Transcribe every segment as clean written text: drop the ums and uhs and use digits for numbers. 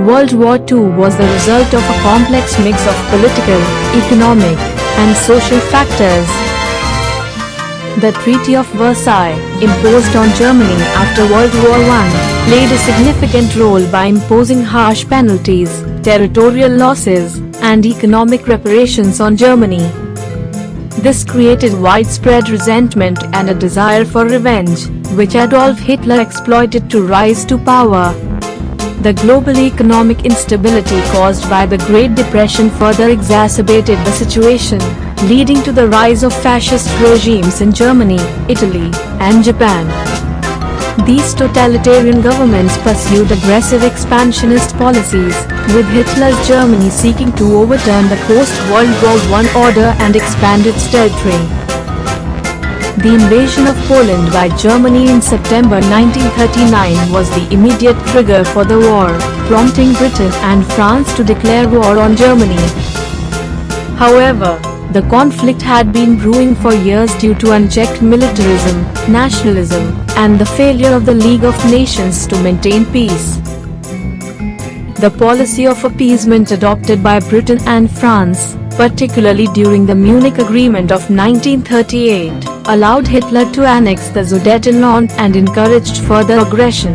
World War II was the result of a complex mix of political, economic, and social factors. The Treaty of Versailles, imposed on Germany after World War I, played a significant role by imposing harsh penalties, territorial losses, and economic reparations on Germany. This created widespread resentment and a desire for revenge, which Adolf Hitler exploited to rise to power. The global economic instability caused by the Great Depression further exacerbated the situation, leading to the rise of fascist regimes in Germany, Italy, and Japan. These totalitarian governments pursued aggressive expansionist policies, with Hitler's Germany seeking to overturn the post-World War I order and expand its territory. The invasion of Poland by Germany in September 1939 was the immediate trigger for the war, prompting Britain and France to declare war on Germany. However, the conflict had been brewing for years due to unchecked militarism, nationalism, and the failure of the League of Nations to maintain peace. The policy of appeasement adopted by Britain and France, particularly during the Munich Agreement of 1938, allowed Hitler to annex the Sudetenland and encouraged further aggression.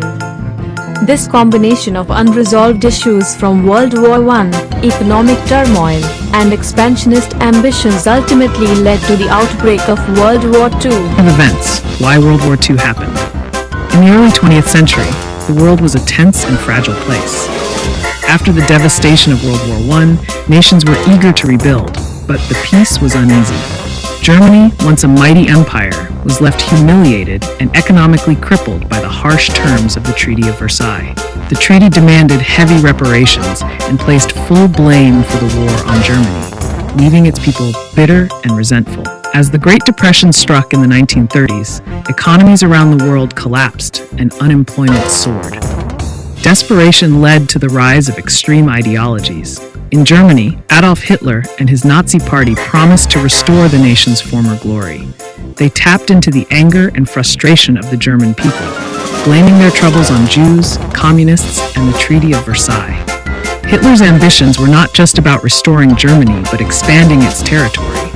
This combination of unresolved issues from World War I, economic turmoil, and expansionist ambitions ultimately led to the outbreak of World War II. Of events, why World War II happened. In the early 20th century, the world was a tense and fragile place. After the devastation of World War I, nations were eager to rebuild, but the peace was uneasy. Germany, once a mighty empire, was left humiliated and economically crippled by the harsh terms of the Treaty of Versailles. The treaty demanded heavy reparations and placed full blame for the war on Germany, leaving its people bitter and resentful. As the Great Depression struck in the 1930s, economies around the world collapsed and unemployment soared. Desperation led to the rise of extreme ideologies. In Germany, Adolf Hitler and his Nazi party promised to restore the nation's former glory. They tapped into the anger and frustration of the German people, blaming their troubles on Jews, communists, and the Treaty of Versailles. Hitler's ambitions were not just about restoring Germany, but expanding its territory.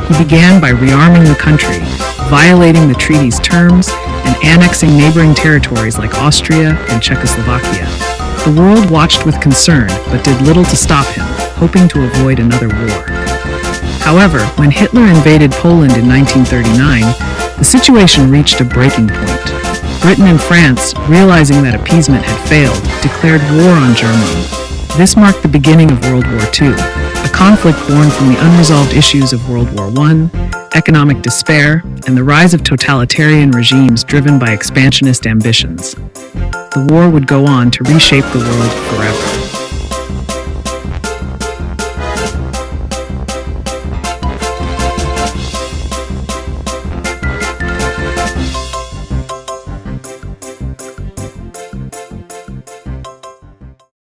He began by rearming the country, violating the treaty's terms, and annexing neighboring territories like Austria and Czechoslovakia. The world watched with concern, but did little to stop him, hoping to avoid another war. However, when Hitler invaded Poland in 1939, the situation reached a breaking point. Britain and France, realizing that appeasement had failed, declared war on Germany. This marked the beginning of World War II, a conflict born from the unresolved issues of World War I, economic despair, and the rise of totalitarian regimes driven by expansionist ambitions. The war would go on to reshape the world forever.